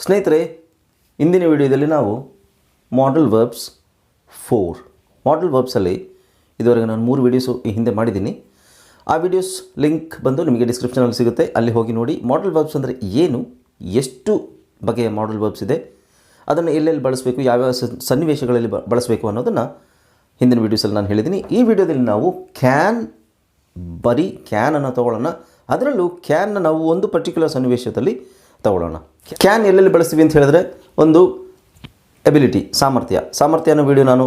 ಸ್ನೇಹಿತರೆ, ಇಂದಿನ ವಿಡಿಯೋದಲ್ಲಿ ನಾವು ಮಾಡಲ್ ವರ್ಬ್ಸ್ 4 ಮಾಡಲ್ ವರ್ಬ್ಸಲ್ಲಿ ಇದುವರೆಗೆ ನಾನು 3 ವೀಡಿಯೋಸು ಈ ಹಿಂದೆ ಮಾಡಿದ್ದೀನಿ. ಆ ವಿಡಿಯೋಸ್ ಲಿಂಕ್ ಬಂದು ನಿಮಗೆ ಡಿಸ್ಕ್ರಿಪ್ಷನಲ್ಲಿ ಸಿಗುತ್ತೆ, ಅಲ್ಲಿ ಹೋಗಿ ನೋಡಿ. ಮಾಡಲ್ ವರ್ಬ್ಸ್ ಅಂದರೆ ಏನು, ಎಷ್ಟು ಬಗೆಯ ಮಾಡಲ್ ವರ್ಬ್ಸ್ ಇದೆ, ಅದನ್ನು ಎಲ್ಲೆಲ್ಲಿ ಬಳಸಬೇಕು, ಯಾವ್ಯಾವ ಸನ್ನಿವೇಶಗಳಲ್ಲಿ ಬಳಸಬೇಕು ಅನ್ನೋದನ್ನು ಹಿಂದಿನ ವೀಡಿಯೋಸಲ್ಲಿ ನಾನು ಹೇಳಿದ್ದೀನಿ. ಈ ವಿಡಿಯೋದಲ್ಲಿ ನಾವು ಬರೀ ಕ್ಯಾನನ್ನು ತೊಗೊಳ್ಳೋಣ. ಅದರಲ್ಲೂ ಕ್ಯಾನ್ನ ನಾವು ಒಂದು ಪರ್ಟಿಕ್ಯುಲರ್ ಸನ್ನಿವೇಶದಲ್ಲಿ ತಗೊಳ್ಳೋಣ. ಕ್ಯಾನ್ ಎಲ್ಲೆಲ್ಲಿ ಬಳಸ್ತೀವಿ ಅಂತ ಹೇಳಿದ್ರೆ, ಒಂದು ಎಬಿಲಿಟಿ, ಸಾಮರ್ಥ್ಯ ಅನ್ನೋ ವಿಡಿಯೋ ನಾನು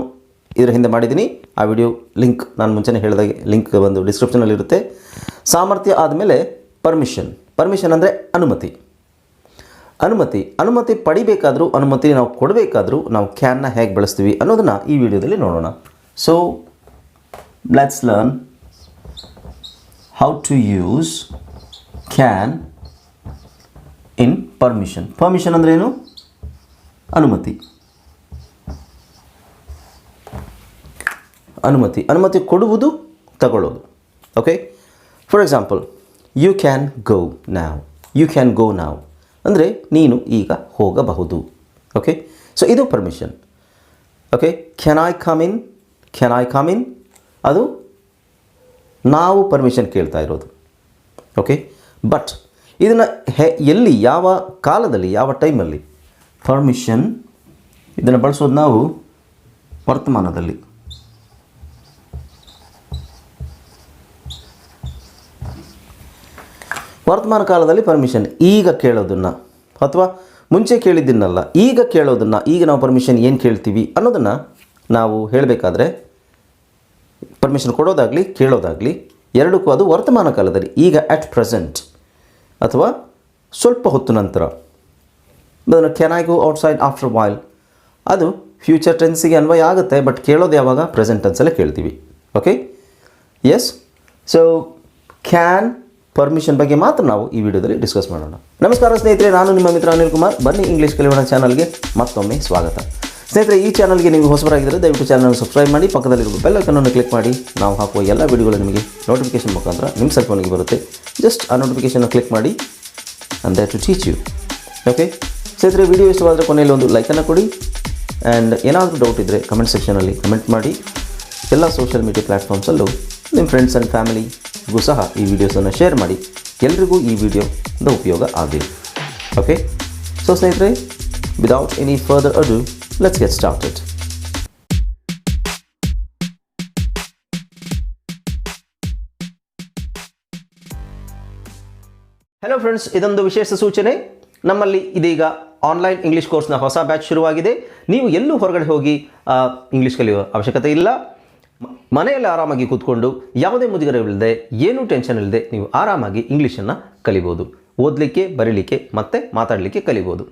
ಇದರ ಹಿಂದೆ ಮಾಡಿದ್ದೀನಿ. ಆ ವಿಡಿಯೋ ಲಿಂಕ್ ನಾನು ಮುಂಚೆನೇ ಹೇಳಿದಾಗೆ ಲಿಂಕ್ ಬಂದು ಡಿಸ್ಕ್ರಿಪ್ಷನಲ್ಲಿರುತ್ತೆ. ಸಾಮರ್ಥ್ಯ ಆದಮೇಲೆ ಪರ್ಮಿಷನ್ ಅಂದರೆ ಅನುಮತಿ ಪಡಿಬೇಕಾದರೂ, ಅನುಮತಿ ನಾವು ಕೊಡಬೇಕಾದ್ರೂ ನಾವು ಕ್ಯಾನ್ನ ಹೇಗೆ ಬಳಸ್ತೀವಿ ಅನ್ನೋದನ್ನು ಈ ವಿಡಿಯೋದಲ್ಲಿ ನೋಡೋಣ. So let's learn how to use can in permission ಅಂದರೆ ಏನು? ಅನುಮತಿ ಕೊಡುವುದು, ತಗೊಳ್ಳೋದು. Okay, for example, you can go now ಅಂದರೆ ನೀನು ಈಗ ಹೋಗಬಹುದು. ಓಕೆ, ಸೊ ಇದು permission. Okay, can I come in ಅದು ನಾವು ಪರ್ಮಿಷನ್ ಕೇಳ್ತಾ ಇರೋದು. ಓಕೆ, ಬಟ್ ಇದನ್ನು ಎಲ್ಲಿ, ಯಾವ ಕಾಲದಲ್ಲಿ, ಯಾವ ಟೈಮಲ್ಲಿ ಪರ್ಮಿಷನ್ ಇದನ್ನು ಬಳಸೋದು? ನಾವು ವರ್ತಮಾನದಲ್ಲಿ. ವರ್ತಮಾನ ಕಾಲದಲ್ಲಿ ಪರ್ಮಿಷನ್ ಈಗ ಕೇಳೋದನ್ನು, ಅಥವಾ ಮುಂಚೆ ಕೇಳಿದ್ದನ್ನಲ್ಲ, ಈಗ ಕೇಳೋದನ್ನು, ಈಗ ನಾವು ಪರ್ಮಿಷನ್ ಏನು ಕೇಳ್ತೀವಿ ಅನ್ನೋದನ್ನು ನಾವು ಹೇಳಬೇಕಾದ್ರೆ, ಪರ್ಮಿಷನ್ ಕೊಡೋದಾಗಲಿ ಕೇಳೋದಾಗಲಿ ಎರಡಕ್ಕೂ ಅದು ವರ್ತಮಾನ ಕಾಲದಲ್ಲಿ, ಈಗ ಅಟ್ ಪ್ರೆಸೆಂಟ್ ಅಥವಾ ಸ್ವಲ್ಪ ಹೊತ್ತು ನಂತರ. Can I go outside after while ಅದು ಫ್ಯೂಚರ್ ಟೆನ್ಸಿಗೆ ಅನ್ವಯ ಆಗುತ್ತೆ, ಬಟ್ ಕೇಳೋದು ಯಾವಾಗ? ಪ್ರೆಸೆಂಟ್ ಟೆನ್ಸಲ್ಲೇ ಕೇಳ್ತೀವಿ. Okay, yes. So can permission ಬಗ್ಗೆ ಮಾತ್ರ ನಾವು ಈ ವಿಡಿಯೋದಲ್ಲಿ ಡಿಸ್ಕಸ್ ಮಾಡೋಣ. ನಮಸ್ಕಾರ ಸ್ನೇಹಿತರೆ, ನಾನು ನಿಮ್ಮ ಮಿತ್ರ ಅನಿಲ್ಕುಮಾರ್. ಬನ್ನಿ ಇಂಗ್ಲೀಷ್ ಕಲಿಯೋಣ ಚಾನಲ್ಗೆ ಮತ್ತೊಮ್ಮೆ ಸ್ವಾಗತ. ಸ್ನೇಹಿತರೆ, ಈ ಚಾನಲ್ಗೆ ನೀವು ಹೊಸಬರಾಗಿದ್ದರೆ ದಯವಿಟ್ಟು ಚಾನಲ್ ಸಬ್ಸ್ಕ್ರೈಬ್ ಮಾಡಿ, ಪಕ್ಕದಲ್ಲಿರುವ ಬೆಲ್ ಐಕಾನ್ ಕ್ಲಿಕ್ ಮಾಡಿ. ನಾವು ಹಾಕುವ ಎಲ್ಲ ವಿಡಿಯೋಗಳು ನಿಮಗೆ ನೋಟಿಫಿಕೇಷನ್ ಮುಖಾಂತರ ನಿಮ್ಮ ಸೆಲ್ ಫೋನಿಗೆ ಬರುತ್ತೆ. ಜಸ್ಟ್ ಆ ನೋಟಿಫಿಕೇಷನ್ ಕ್ಲಿಕ್ ಮಾಡಿ, and that to teach you. Okay ಸ್ನೇಹಿತರೆ, ವಿಡಿಯೋ ಇಷ್ಟವಾದರೆ ಕೊನೆಯಲ್ಲಿ ಒಂದು ಲೈಕನ್ನು ಕೊಡಿ. ಆ್ಯಂಡ್ ಏನಾದರೂ ಡೌಟ್ ಇದ್ದರೆ ಕಮೆಂಟ್ ಸೆಕ್ಷನಲ್ಲಿ ಕಮೆಂಟ್ ಮಾಡಿ. ಎಲ್ಲ ಸೋಷಿಯಲ್ ಮೀಡಿಯಾ ಪ್ಲ್ಯಾಟ್ಫಾರ್ಮ್ಸಲ್ಲೂ ನಿಮ್ಮ ಫ್ರೆಂಡ್ಸ್ ಆ್ಯಂಡ್ ಫ್ಯಾಮಿಲಿಗೂ ಸಹ ಈ ವಿಡಿಯೋಸನ್ನು ಶೇರ್ ಮಾಡಿ. ಎಲ್ರಿಗೂ ಈ ವಿಡಿಯೋದ ಉಪಯೋಗ ಆಗಲಿ. ಓಕೆ, ಸೊ ಸ್ನೇಹಿತರೆ, without any further ado, let's get started. Hello friends, ಇದೊಂದು ವಿಶೇಷ ಸೂಚನೆ. ನಮ್ಮಲ್ಲಿ ಇದೀಗ ಆನ್ಲೈನ್ ಇಂಗ್ಲೀಷ್ ಕೋರ್ಸ್ನ ಹೊಸ ಬ್ಯಾಚ್ ಶುರುವಾಗಿದೆ. ನೀವು ಎಲ್ಲೂ ಹೊರಗಡೆ ಹೋಗಿ ಇಂಗ್ಲೀಷ್ ಕಲಿಯುವ ಅವಶ್ಯಕತೆ ಇಲ್ಲ. ಮನೆಯಲ್ಲಿ ಆರಾಮಾಗಿ ಕೂತ್ಕೊಂಡು ಯಾವುದೇ ಮುಜುಗರವಿಲ್ಲದೆ, ಏನೂ ಟೆನ್ಷನ್ ಇಲ್ಲದೆ ನೀವು ಆರಾಮಾಗಿ ಇಂಗ್ಲೀಷನ್ನು ಕಲಿಬೋದು. ಓದಲಿಕ್ಕೆ, ಬರೀಲಿಕ್ಕೆ ಮತ್ತು ಮಾತಾಡಲಿಕ್ಕೆ ಕಲಿಬೋದು.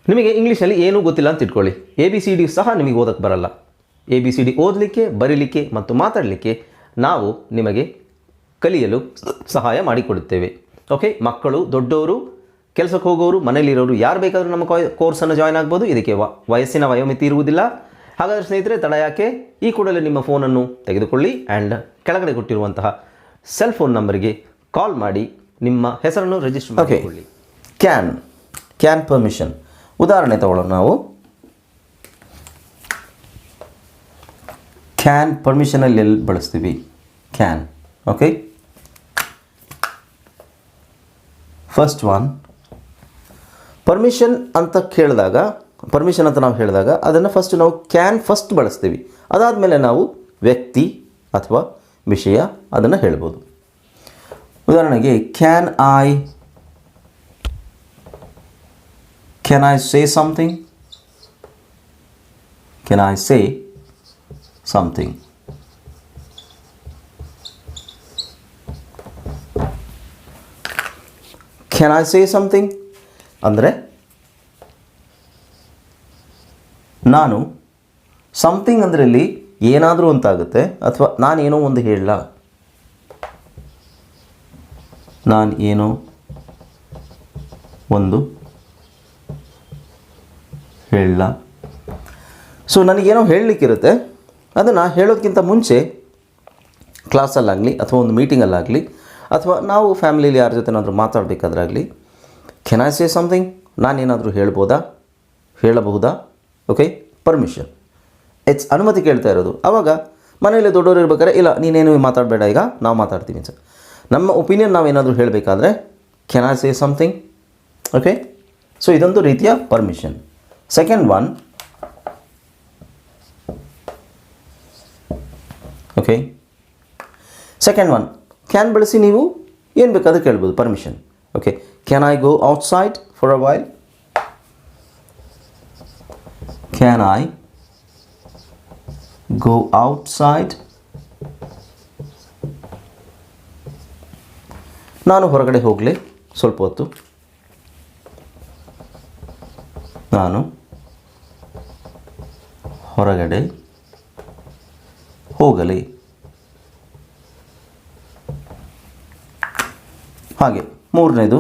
ನಿಮಗೆ ಇಂಗ್ಲೀಷಲ್ಲಿ ಏನೂ ಗೊತ್ತಿಲ್ಲ ಅಂತ ಇಟ್ಕೊಳ್ಳಿ, ABCD ಸಹ ನಿಮಗೆ ಓದಕ್ಕೆ ಬರಲ್ಲ. ABCD ಓದಲಿಕ್ಕೆ, ಬರೀಲಿಕ್ಕೆ ಮತ್ತು ಮಾತಾಡಲಿಕ್ಕೆ ನಾವು ನಿಮಗೆ ಕಲಿಯಲು ಸಹಾಯ ಮಾಡಿಕೊಡುತ್ತೇವೆ. ಓಕೆ, ಮಕ್ಕಳು, ದೊಡ್ಡವರು, ಕೆಲಸಕ್ಕೆ ಹೋಗೋರು, ಮನೇಲಿರೋರು ಯಾರು ಬೇಕಾದರೂ ನಮ್ಮ ಕೋರ್ಸನ್ನು ಜಾಯ್ನ್ ಆಗ್ಬೋದು. ಇದಕ್ಕೆ ವಯಸ್ಸಿನ ವಯೋಮಿತಿ ಇರುವುದಿಲ್ಲ. ಹಾಗಾದರೆ ಸ್ನೇಹಿತರೆ, ತಡ ಯಾಕೆ? ಈ ಕೂಡಲೇ ನಿಮ್ಮ ಫೋನನ್ನು ತೆಗೆದುಕೊಳ್ಳಿ ಆ್ಯಂಡ್ ಕೆಳಗಡೆ ಕೊಟ್ಟಿರುವಂತಹ ಸೆಲ್ ಫೋನ್ ನಂಬರಿಗೆ ಕಾಲ್ ಮಾಡಿ ನಿಮ್ಮ ಹೆಸರನ್ನು ರಿಜಿಸ್ಟರ್ ಮಾಡಿಕೊಳ್ಳಿ. ಕ್ಯಾನ್ ಪರ್ಮಿಷನ್ ಉದಾಹರಣೆ ತಗೊಳ್ಳೋಣ ನಾವು. ಕ್ಯಾನ್ ಪರ್ಮಿಷನಲ್ಲಿ ಎಲ್ಲಿ ಬಳಸ್ತೀವಿ? Can. Okay, first one, permission ಅಂತ ನಾವು ಹೇಳಿದಾಗ ಅದನ್ನು ನಾವು ಕ್ಯಾನ್ ಫಸ್ಟ್ ಬಳಸ್ತೀವಿ. ಅದಾದಮೇಲೆ ನಾವು ವ್ಯಕ್ತಿ ಅಥವಾ ವಿಷಯ ಅದನ್ನು ಹೇಳ್ಬೋದು. ಉದಾಹರಣೆಗೆ, can I say something? Can I say something? Can I say something ಅಂದರೆ ನಾನು, ಸಮಥಿಂಗ್ ಅಂದರೆ ಇಲ್ಲಿ ಏನಾದರೂ ಅಂತಾಗುತ್ತೆ, ಅಥವಾ ನಾನೇನೋ ಒಂದು ಹೇಳಲ್ಲ. ಸೊ ನನಗೇನೋ ಹೇಳಲಿಕ್ಕಿರುತ್ತೆ, ಅದನ್ನು ಹೇಳೋದಕ್ಕಿಂತ ಮುಂಚೆ ಕ್ಲಾಸಲ್ಲಾಗಲಿ ಅಥವಾ ಒಂದು ಮೀಟಿಂಗಲ್ಲಾಗಲಿ ಅಥವಾ ನಾವು ಫ್ಯಾಮಿಲಿಯಲ್ಲಿ ಯಾರ ಜೊತೆನಾದರೂ ಮಾತಾಡಬೇಕಾದ್ರಾಗಲಿ, ಕೆನ್ ಐ ಸೇ ಸಮಥಿಂಗ್ ನಾನೇನಾದರೂ ಹೇಳ್ಬೋದಾ, ಹೇಳಬಹುದಾ? Okay, permission. ಇಟ್ಸ್ ಅನುಮತಿ ಕೇಳ್ತಾ ಇರೋದು. ಆವಾಗ ಮನೆಯಲ್ಲಿ ದೊಡ್ಡವರು ಇರ್ಬೇಕಾದ್ರೆ ಇಲ್ಲ ನೀನೇನು ಮಾತಾಡಬೇಡ, ಈಗ ನಾವು ಮಾತಾಡ್ತೀವಿ ಸರ್. ನಮ್ಮ ಒಪಿನಿಯನ್ ನಾವೇನಾದರೂ ಹೇಳಬೇಕಾದ್ರೆ can I say something? Okay, so ಇದೊಂದು ರೀತಿಯ permission. Second one, okay, second one can ಬಳಸಿ ನೀವು ಏನು ಬೇಕಾದರೂ ಕೇಳ್ಬೋದು, permission. Okay, can I go outside for a while? Can I go outside? ನಾನು ಹೊರಗಡೆ ಹೋಗಲಿ ಸ್ವಲ್ಪ ಹೊತ್ತು? ನಾನು ಹೊರಗಡೆ ಹೋಗಲಿ. ಹಾಗೆ ಮೂರನೇದು,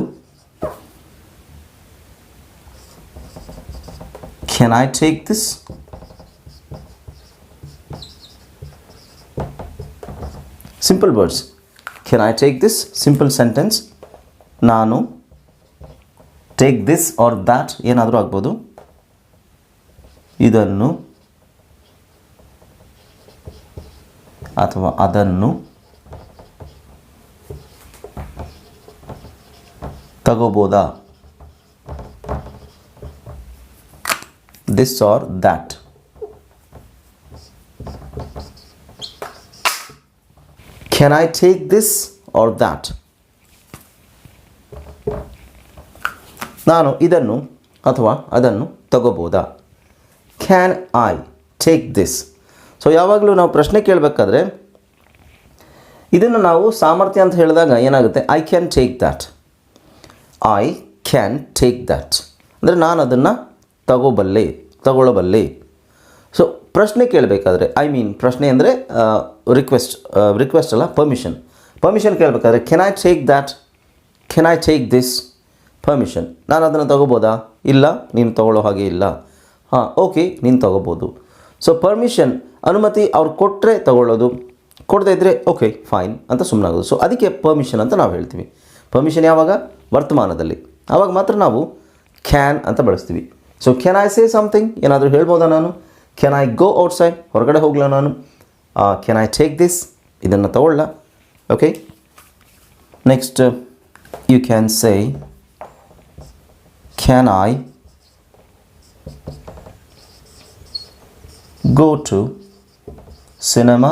can I take this? Simple words. Can I take this? Simple sentence. ನಾನು ಟೇಕ್ ದಿಸ್ ಆರ್ ದ್ಯಾಟ್ ಏನಾದರೂ ಆಗ್ಬೋದು. ಇದನ್ನು ಅಥವಾ ಅದನ್ನು ತಗೋಬೋದಾ? This or that. Can I take this or that? ನಾನು ಇದನ್ನು ಅಥವಾ ಅದನ್ನು ತಗೋಬೋದಾ? Can I take this? So ಯಾವಾಗಲೂ ನಾವು ಪ್ರಶ್ನೆ ಕೇಳಬೇಕಾದ್ರೆ ಇದನ್ನು ನಾವು ಸಾಮರ್ಥ್ಯ ಅಂತ ಹೇಳಿದಾಗ ಏನಾಗುತ್ತೆ, I can take that. I can take that ಅಂದರೆ ನಾನು ಅದನ್ನು ತಗೊಳ್ಳಬಲ್ಲೆ. ಸೊ ಪ್ರಶ್ನೆ ಕೇಳಬೇಕಾದ್ರೆ, ಐ ಮೀನ್ ಪ್ರಶ್ನೆ ಅಂದರೆ ರಿಕ್ವೆಸ್ಟ್ ಅಲ್ಲ, ಪರ್ಮಿಷನ್ ಕೇಳಬೇಕಾದ್ರೆ can I take that? Can I take this? Permission. ನಾನು ಅದನ್ನು ತಗೋಬೋದಾ? ಇಲ್ಲ, ನೀನು ತಗೊಳ್ಳೋ ಹಾಗೆ ಇಲ್ಲ. ಹಾಂ, ಓಕೆ, ನೀನು ತಗೋಬೋದು. ಸೊ ಪರ್ಮಿಷನ್, ಅನುಮತಿ ಅವ್ರು ಕೊಟ್ಟರೆ ತಗೊಳ್ಳೋದು, ಕೊಡದೇ ಇದ್ದರೆ ಓಕೆ ಫೈನ್ ಅಂತ ಸುಮ್ಮನಾಗೋದು. ಸೊ ಅದಕ್ಕೆ ಪರ್ಮಿಷನ್ ಅಂತ ನಾವು ಹೇಳ್ತೀವಿ. ಪರ್ಮಿಷನ್ ಯಾವಾಗ? ವರ್ತಮಾನದಲ್ಲಿ. ಆವಾಗ ಮಾತ್ರ ನಾವು ಕ್ಯಾನ್ ಅಂತ ಬಳಸ್ತೀವಿ. So can I say something? ಏನಾದರೂ ಹೇಳ್ಬೋದಾ ನಾನು? Can I go outside? ಹೊರಗಡೆ ಹೋಗಲ ನಾನು? Can I take this? ಇದನ್ನು ತಗೊಳ್ಳ? Okay, next you can say can I go to cinema?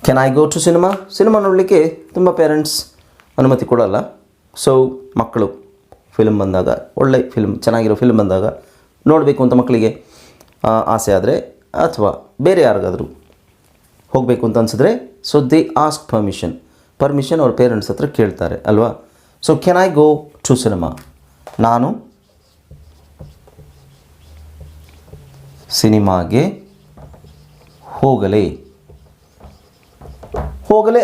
Can I go to cinema? Cinema ನೋಡಲಿಕ್ಕೆ ತುಂಬ ಪೇರೆಂಟ್ಸ್ ಅನುಮತಿ ಕೊಡೋಲ್ಲ. ಸೊ ಮಕ್ಕಳು ಫಿಲ್ಮ್ ಬಂದಾಗ, ಒಳ್ಳೆ ಫಿಲ್ಮ್, ಚೆನ್ನಾಗಿರೋ ಫಿಲ್ಮ್ ಬಂದಾಗ ನೋಡಬೇಕು ಅಂತ ಮಕ್ಕಳಿಗೆ ಆಸೆ ಆದರೆ, ಅಥವಾ ಬೇರೆ ಯಾರಿಗಾದರೂ ಹೋಗಬೇಕು ಅಂತ ಅನಿಸಿದ್ರೆ, ಸೊ ದೇ ಆಸ್ಕ್ ಪರ್ಮಿಷನ್ ಅವ್ರ ಪೇರೆಂಟ್ಸ್ ಹತ್ರ ಕೇಳ್ತಾರೆ ಅಲ್ವಾ? So can I go to cinema? ನಾನು ಸಿನಿಮಾಗೆ ಹೋಗಲೇ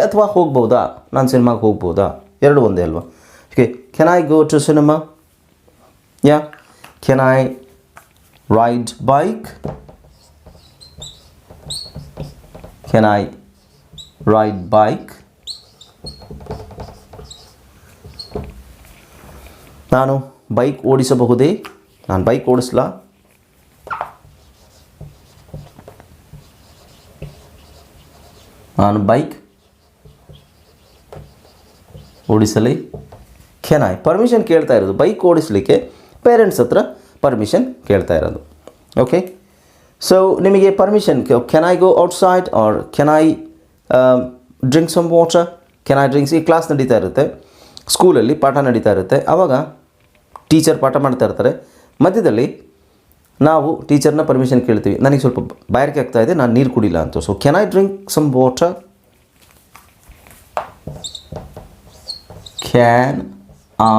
ಅಥವಾ ಹೋಗ್ಬೋದಾ? ನಾನು ಸಿನಿಮಾಗೆ ಹೋಗ್ಬೋದಾ? ಎರಡು ಒಂದೇ ಅಲ್ವಾ? Okay, can I go to cinema? Yeah. Can I ride bike? Can I ride bike? ನಾನು ಬೈಕ್ ಓಡಿಸಬಹುದೇ? ನಾನು ಬೈಕ್ ಓಡಿಸ್ಲಾ? ನಾನು ಬೈಕ್ ಓಡಿಸಲಿ? ಕ್ಯಾನ್ ಐ ಪರ್ಮಿಷನ್ ಕೇಳ್ತಾ ಇರೋದು, ಬೈಕ್ ಓಡಿಸಲಿಕ್ಕೆ ಪೇರೆಂಟ್ಸ್ ಹತ್ರ ಪರ್ಮಿಷನ್ ಕೇಳ್ತಾ ಇರೋದು. ಓಕೆ, ಸೊ ನಿಮಗೆ permission can I go outside or can I drink some water? Can I drinks? ಈ ಕ್ಲಾಸ್ ನಡೀತಾ ಇರುತ್ತೆ, ಸ್ಕೂಲಲ್ಲಿ ಪಾಠ ನಡೀತಾ ಇರುತ್ತೆ. ಆವಾಗ ಟೀಚರ್ ಪಾಠ ಮಾಡ್ತಾ ಇರ್ತಾರೆ, ಮಧ್ಯದಲ್ಲಿ ನಾವು ಟೀಚರ್ನ ಪರ್ಮಿಷನ್ ಕೇಳ್ತೀವಿ, ನನಗೆ ಸ್ವಲ್ಪ ಬಾಯಾರಿಕೆ ಆಗ್ತಾ ಇದೆ, ನಾನು ನೀರು ಕುಡಿಲ್ಲ ಅಂತ. So can I drink some water? Can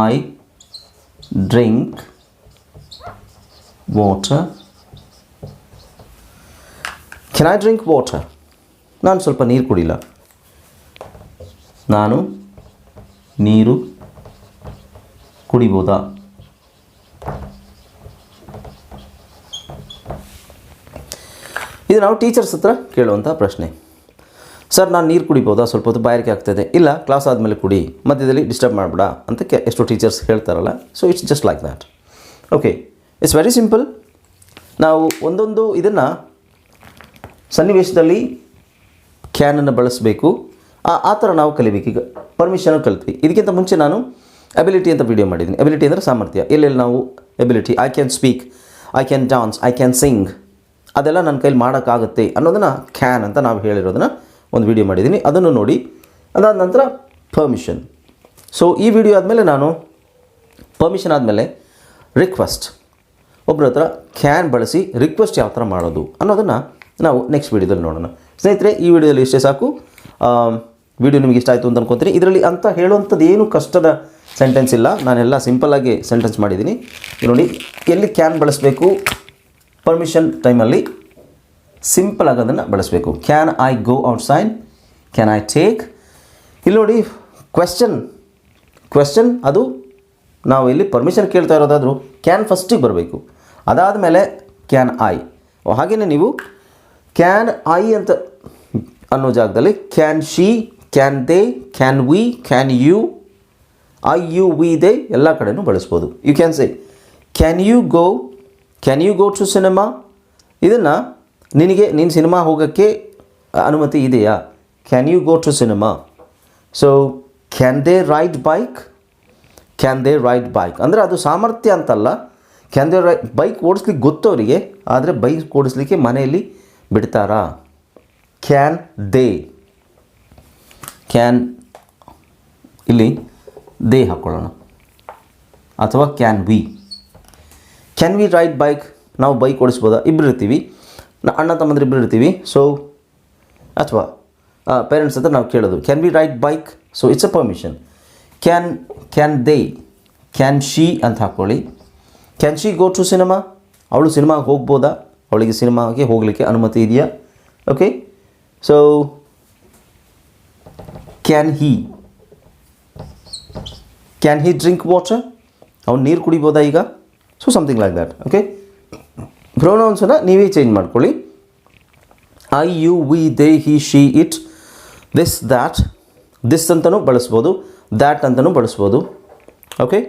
I drink water? Can I drink water? ನಾನು ಸ್ವಲ್ಪ ನೀರು ಕುಡಿಲ್ಲ. ನಾನು ನೀರು ಕುಡಿಬೋದಾ? ಇದು ನಾವು ಟೀಚರ್ಸ್ ಹತ್ರ ಕೇಳುವಂಥ ಪ್ರಶ್ನೆ. ಸರ್ ನಾನು ನೀರು ಕುಡಿಬೋದಾ, ಸ್ವಲ್ಪ ಹೊತ್ತು ಬಾಯಾರಿಕೆ ಆಗ್ತದೆ, ಇಲ್ಲ ಕ್ಲಾಸ್ ಆದಮೇಲೆ ಕುಡಿ, ಮಧ್ಯದಲ್ಲಿ ಡಿಸ್ಟರ್ಬ್ ಮಾಡಬೇಡ ಅಂತ ಎಷ್ಟೋ ಟೀಚರ್ಸ್ ಹೇಳ್ತಾರಲ್ಲ. So it's just like that. Okay, it's very simple. ನಾವು ಒಂದೊಂದು ಇದನ್ನು ಸನ್ನಿವೇಶದಲ್ಲಿ ಕ್ಯಾನನ್ನು ಬಳಸಬೇಕು, ಆ ಥರ ನಾವು ಕಲಿಬೇಕು. ಈಗ ಪರ್ಮಿಷನ್ ಕಲಿತ್ವಿ. ಇದಕ್ಕಿಂತ ಮುಂಚೆ ನಾನು ಎಬಿಲಿಟಿ ಅಂತ ವಿಡಿಯೋ ಮಾಡಿದ್ದೀನಿ. ಎಬಿಲಿಟಿ ಅಂದರೆ ಸಾಮರ್ಥ್ಯ. ಎಲ್ಲೆಲ್ಲಿ ನಾವು ability, I can speak, I can dance, I can sing, ಅದೆಲ್ಲ ನನ್ನ ಕೈಲಿ ಮಾಡೋಕ್ಕಾಗುತ್ತೆ ಅನ್ನೋದನ್ನು ಕ್ಯಾನ್ ಅಂತ ನಾವು ಹೇಳಿರೋದನ್ನು ಒಂದು ವಿಡಿಯೋ ಮಾಡಿದ್ದೀನಿ, ಅದನ್ನು ನೋಡಿ. ಅದಾದ ನಂತರ ಪರ್ಮಿಷನ್. ಸೊ ಈ ವಿಡಿಯೋ ಆದಮೇಲೆ ನಾನು ಪರ್ಮಿಷನ್ ಆದಮೇಲೆ ರಿಕ್ವೆಸ್ಟ್, ಒಬ್ಬರ ಹತ್ರ ಕ್ಯಾನ್ ಬಳಸಿ ರಿಕ್ವೆಸ್ಟ್ ಯಾವ ಥರ ಮಾಡೋದು ಅನ್ನೋದನ್ನು ನಾವು ನೆಕ್ಸ್ಟ್ ವೀಡಿಯೋದಲ್ಲಿ ನೋಡೋಣ. ಸ್ನೇಹಿತರೆ, ಈ ವಿಡಿಯೋದಲ್ಲಿ ಇಷ್ಟೇ ಸಾಕು. ವಿಡಿಯೋ ನಿಮಗೆ ಇಷ್ಟ ಆಯಿತು ಅಂತ ಅನ್ಕೊತೀನಿ. ಇದರಲ್ಲಿ ಅಂತ ಹೇಳುವಂಥದ್ದು ಏನು ಕಷ್ಟದ ಸೆಂಟೆನ್ಸ್ ಇಲ್ಲ, ನಾನೆಲ್ಲ ಸಿಂಪಲ್ಲಾಗಿ ಸೆಂಟೆನ್ಸ್ ಮಾಡಿದ್ದೀನಿ. ನೋಡಿ, ಎಲ್ಲಿ ಕ್ಯಾನ್ ಬಳಸಬೇಕು, ಪರ್ಮಿಷನ್ ಟೈಮಲ್ಲಿ ಸಿಂಪಲಾಗಿ ಅದನ್ನು ಬಳಸಬೇಕು. Can I go outside, can I take. ಇಲ್ಲಿ ನೋಡಿ, ಕ್ವೆಶ್ಚನ್ ಅದು ನಾವು ಇಲ್ಲಿ ಪರ್ಮಿಷನ್ ಕೇಳ್ತಾ ಇರೋದಾದರೂ ಕ್ಯಾನ್ ಫಸ್ಟಿಗೆ ಬರಬೇಕು, ಅದಾದಮೇಲೆ ಕ್ಯಾನ್ ಐ. ಹಾಗೆಯೇ ನೀವು ಕ್ಯಾನ್ ಐ ಅಂತ ಅನ್ನೋ ಜಾಗದಲ್ಲಿ can she, can they, can we, can you, I you we they ಎಲ್ಲ ಕಡೆನೂ ಬಳಸ್ಬೋದು. You can say can you go to cinema. ಇದನ್ನು ನೀನು ಸಿನಿಮಾ ಹೋಗೋಕ್ಕೆ ಅನುಮತಿ ಇದೆಯಾ, can you go to cinema. So can they ride bike ಅಂದರೆ ಅದು ಸಾಮರ್ಥ್ಯ ಅಂತಲ್ಲ. ಕ್ಯಾನ್ ದೇ ಬೈಕ್ ಓಡಿಸ್ಲಿಕ್ಕೆ ಗೊತ್ತು ಅವರಿಗೆ, ಆದರೆ ಬೈಕ್ ಓಡಿಸ್ಲಿಕ್ಕೆ ಮನೆಯಲ್ಲಿ ಬಿಡ್ತಾರಾ. ಕ್ಯಾನ್ ಇಲ್ಲಿ ದೇ ಹಾಕ್ಕೊಳ್ಳೋಣ, ಅಥವಾ ಕ್ಯಾನ್ ವಿ ರೈಡ್ ಬೈಕ್. ನಾವು ಬೈಕ್ ಓಡಿಸ್ಬೋದಾ, ಇಬ್ಬರು ಇರ್ತೀವಿ, ಅಣ್ಣ ತಮ್ಮಂದ್ರೆ ಇಬ್ಬರು ಇರ್ತೀವಿ. ಸೊ ಅಥವಾ ಪೇರೆಂಟ್ಸ್ ಹತ್ರ ನಾವು ಕೇಳೋದು can we ride bike. So it's a permission. Can they, can she ಅಂತ ಹಾಕ್ಕೊಳ್ಳಿ. Can she go to cinema, ಅವಳು ಸಿನಿಮಾಗೆ ಹೋಗ್ಬೋದಾ, ಅವಳಿಗೆ ಸಿನಿಮಾಗೆ ಹೋಗಲಿಕ್ಕೆ ಅನುಮತಿ ಇದೆಯಾ. Okay, so can he drink water, ಅವ್ನು ನೀರು ಕುಡಿಬೋದಾ ಈಗ. So something like that. Okay, ಪ್ರೊನೌನ್ಸನ್ನು ನೀವೇ ಚೇಂಜ್ ಮಾಡ್ಕೊಳ್ಳಿ. I you we they he she it, this that, this ಅಂತಲೂ ಬಳಸ್ಬೋದು, ದ್ಯಾಟ್ ಅಂತಲೂ ಬಳಸ್ಬೋದು. Okay,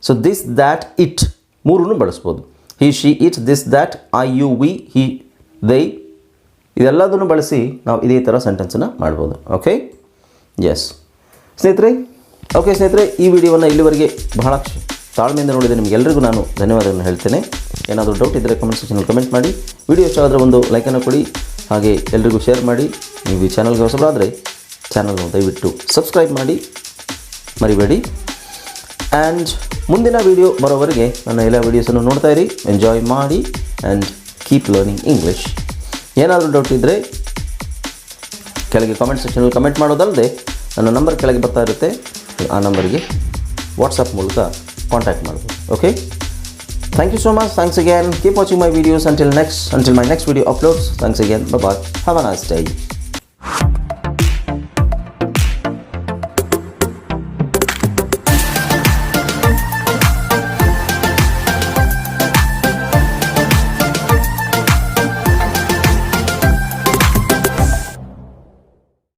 so this that it ಮೂರನ್ನು ಬಳಸ್ಬೋದು. He she it, this that, I you we he they, ಇದೆಲ್ಲದನ್ನು ಬಳಸಿ ನಾವು ಇದೇ ಥರ ಸೆಂಟೆನ್ಸನ್ನು ಮಾಡ್ಬೋದು. ಓಕೆ, ಎಸ್ ಸ್ನೇಹಿತರೆ. ಓಕೆ ಸ್ನೇಹಿತರೆ, ಈ ವಿಡಿಯೋವನ್ನು ಇಲ್ಲಿವರೆಗೆ ಬಹಳ ತಾಳ್ಮೆಯಿಂದ ನೋಡಿದೆ ನಿಮಗೆಲ್ಲರಿಗೂ ನಾನು ಧನ್ಯವಾದಗಳನ್ನು ಹೇಳ್ತೇನೆ. ಏನಾದರೂ ಡೌಟ್ ಇದ್ದರೆ ಕಮೆಂಟ್ ಸೆಕ್ಷನಲ್ಲಿ ಕಮೆಂಟ್ ಮಾಡಿ. ವಿಡಿಯೋ ಇಷ್ಟ ಆದರೆ ಒಂದು ಲೈಕನ್ನು ಕೊಡಿ, ಹಾಗೆ ಎಲ್ರಿಗೂ ಶೇರ್ ಮಾಡಿ. ನೀವು ಈ ಚಾನಲ್ಗೆ ಹೊಸಬರಾದರೆ ಚಾನಲ್ನ ದಯವಿಟ್ಟು ಸಬ್ಸ್ಕ್ರೈಬ್ ಮಾಡಿ ಮರಿಬೇಡಿ. ಆ್ಯಂಡ್ ಮುಂದಿನ ವೀಡಿಯೋ ಬರೋವರೆಗೆ ನನ್ನ ಎಲ್ಲ ವೀಡಿಯೋಸನ್ನು ನೋಡ್ತಾ ಇರಿ, ಎಂಜಾಯ್ ಮಾಡಿ ಆ್ಯಂಡ್ ಕೀಪ್ ಲರ್ನಿಂಗ್ ಇಂಗ್ಲೀಷ್. ಏನಾದರೂ ಡೌಟ್ ಇದ್ದರೆ ಕೆಳಗೆ ಕಾಮೆಂಟ್ ಸೆಕ್ಷನಲ್ಲಿ ಕಮೆಂಟ್ ಮಾಡೋದಲ್ಲದೆ ನನ್ನ ನಂಬರ್ ಕೆಳಗೆ ಬರ್ತಾ ಇರುತ್ತೆ, ಆ ನಂಬರಿಗೆ ವಾಟ್ಸಪ್ ಮೂಲಕ ಕಾಂಟ್ಯಾಕ್ಟ್ ಮಾಡ್ಬೋದು. Okay, thank you so much. Thanks again. Keep watching my videos until my next video uploads. Thanks again. Bye bye. Have a nice day.